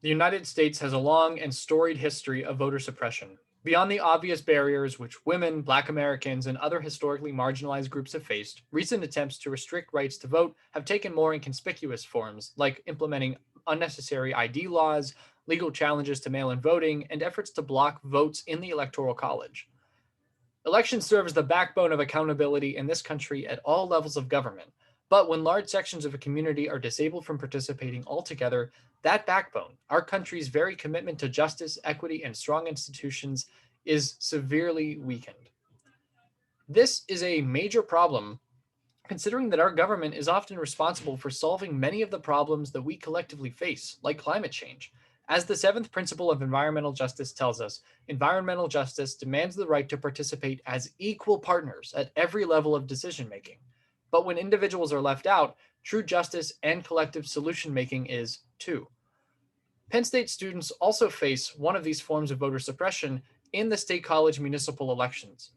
The United States has a long and storied history of voter suppression. Beyond the obvious barriers which women, Black Americans, and other historically marginalized groups have faced, recent attempts to restrict rights to vote have taken more inconspicuous forms, like implementing unnecessary ID laws, legal challenges to mail in voting, and efforts to block votes in the Electoral College. Elections serve as the backbone of accountability in this country at all levels of government. But when large sections of a community are disabled from participating altogether, that backbone, our country's very commitment to justice, equity, and strong institutions, is severely weakened. This is a major problem, considering that our government is often responsible for solving many of the problems that we collectively face, like climate change. As the seventh principle of environmental justice tells us, environmental justice demands the right to participate as equal partners at every level of decision making. But when individuals are left out, true justice and collective solution making is too. Penn State students also face one of these forms of voter suppression in the state college municipal elections.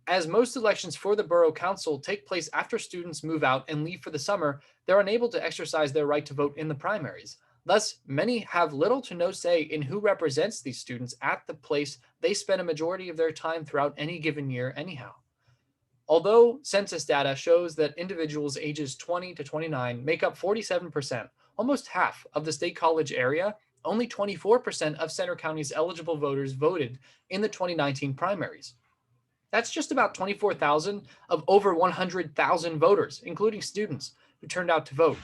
As most elections for the borough council take place after students move out and leave for the summer, they're unable to exercise their right to vote in the primaries. Thus, many have little to no say in who represents these students at the place they spend a majority of their time throughout any given year, anyhow. Although census data shows that individuals ages 20 to 29 make up 47%, almost half of the state college area, only 24% of Center County's eligible voters voted in the 2019 primaries. That's just about 24,000 of over 100,000 voters, including students, who turned out to vote.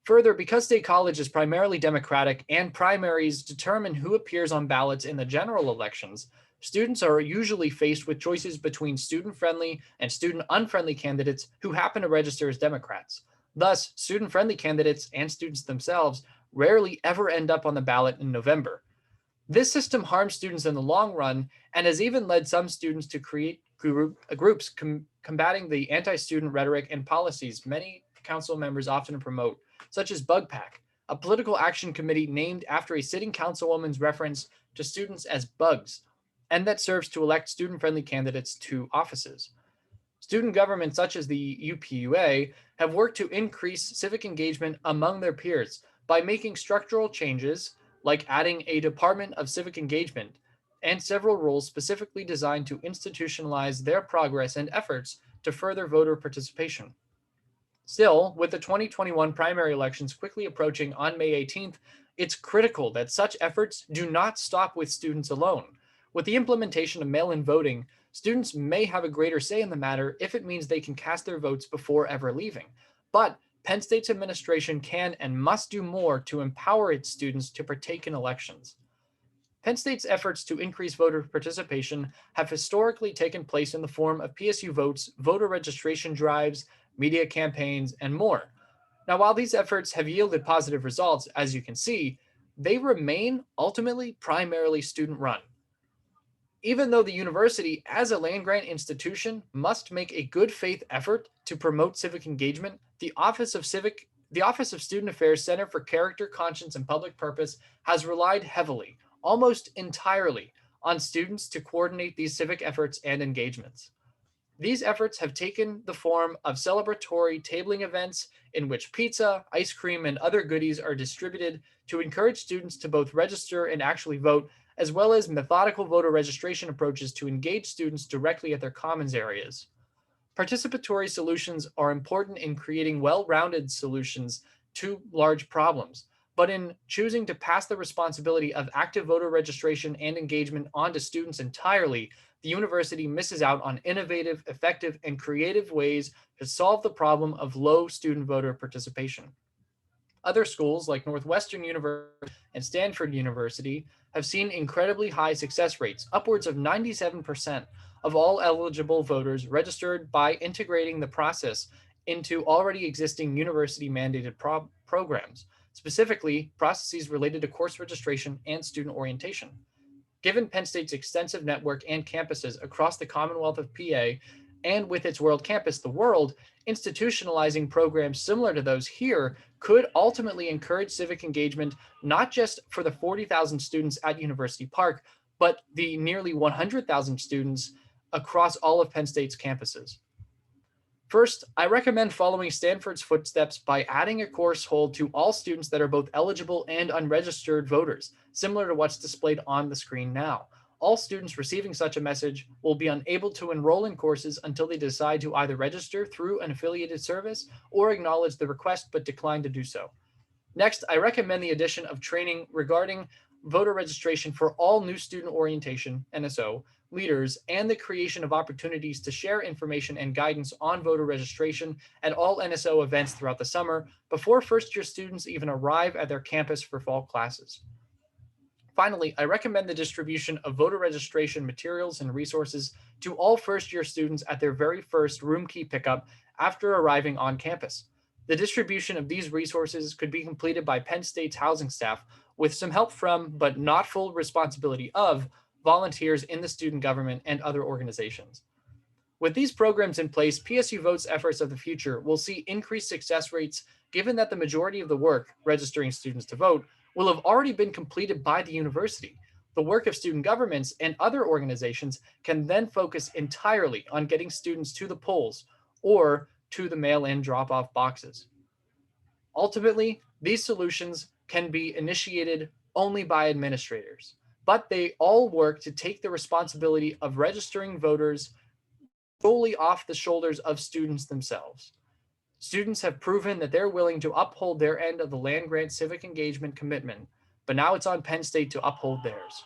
Further, because state college is primarily Democratic and primaries determine who appears on ballots in the general elections, students are usually faced with choices between student friendly and student unfriendly candidates who happen to register as Democrats. Thus, student friendly candidates and students themselves rarely ever end up on the ballot in November. This system harms students in the long run and has even led some students to create groups combating the anti student rhetoric and policies many council members often promote, such as Bug Pack, a political action committee named after a sitting councilwoman's reference to students as bugs, and that serves to elect student friendly candidates to offices. Student governments such as the UPUA have worked to increase civic engagement among their peers by making structural changes like adding a Department of Civic Engagement and several rules specifically designed to institutionalize their progress and efforts to further voter participation. Still, with the 2021 primary elections quickly approaching on May 18th, it's critical that such efforts do not stop with students alone. With the implementation of mail in voting, students may have a greater say in the matter if it means they can cast their votes before ever leaving. But Penn State's administration can and must do more to empower its students to partake in elections. Penn State's efforts to increase voter participation have historically taken place in the form of PSU votes, voter registration drives, media campaigns, and more. Now, while these efforts have yielded positive results, as you can see, they remain ultimately primarily student run. Even though the university, as a land grant institution, must make a good faith effort to promote civic engagement, the Office of Student Affairs Center for Character, Conscience, and Public Purpose has relied heavily, almost entirely, on students to coordinate these civic efforts and engagements. These efforts have taken the form of celebratory tabling events in which pizza, ice cream, and other goodies are distributed to encourage students to both register and actually vote, as well as methodical voter registration approaches to engage students directly at their commons areas. Participatory solutions are important in creating well rounded solutions to large problems, but in choosing to pass the responsibility of active voter registration and engagement onto students entirely, the university misses out on innovative, effective, and creative ways to solve the problem of low student voter participation. Other schools like Northwestern University and Stanford University have seen incredibly high success rates, upwards of 97% of all eligible voters registered by integrating the process into already existing university mandated programs, specifically processes related to course registration and student orientation. Given Penn State's extensive network and campuses across the Commonwealth of PA, and with its world campus, the world, institutionalizing programs similar to those here could ultimately encourage civic engagement, not just for the 40,000 students at University Park, but the nearly 100,000 students across all of Penn State's campuses. First, I recommend following Stanford's footsteps by adding a course hold to all students that are both eligible and unregistered voters, similar to what's displayed on the screen now. All students receiving such a message will be unable to enroll in courses until they decide to either register through an affiliated service or acknowledge the request but decline to do so. Next, I recommend the addition of training regarding voter registration for all new student orientation (NSO) leaders and the creation of opportunities to share information and guidance on voter registration at all NSO events throughout the summer before first year students even arrive at their campus for fall classes. Finally, I recommend the distribution of voter registration materials and resources to all first year students at their very first room key pickup after arriving on campus. The distribution of these resources could be completed by Penn State's housing staff with some help from, but not full responsibility of, volunteers in the student government and other organizations. With these programs in place, PSU Vote's efforts of the future will see increased success rates given that the majority of the work, registering students to vote, will have already been completed by the university. The work of student governments and other organizations can then focus entirely on getting students to the polls or to the mail-in drop-off boxes. Ultimately, these solutions can be initiated only by administrators, but they all work to take the responsibility of registering voters solely off the shoulders of students themselves. Students have proven that they're willing to uphold their end of the land grant civic engagement commitment, but now it's on Penn State to uphold theirs.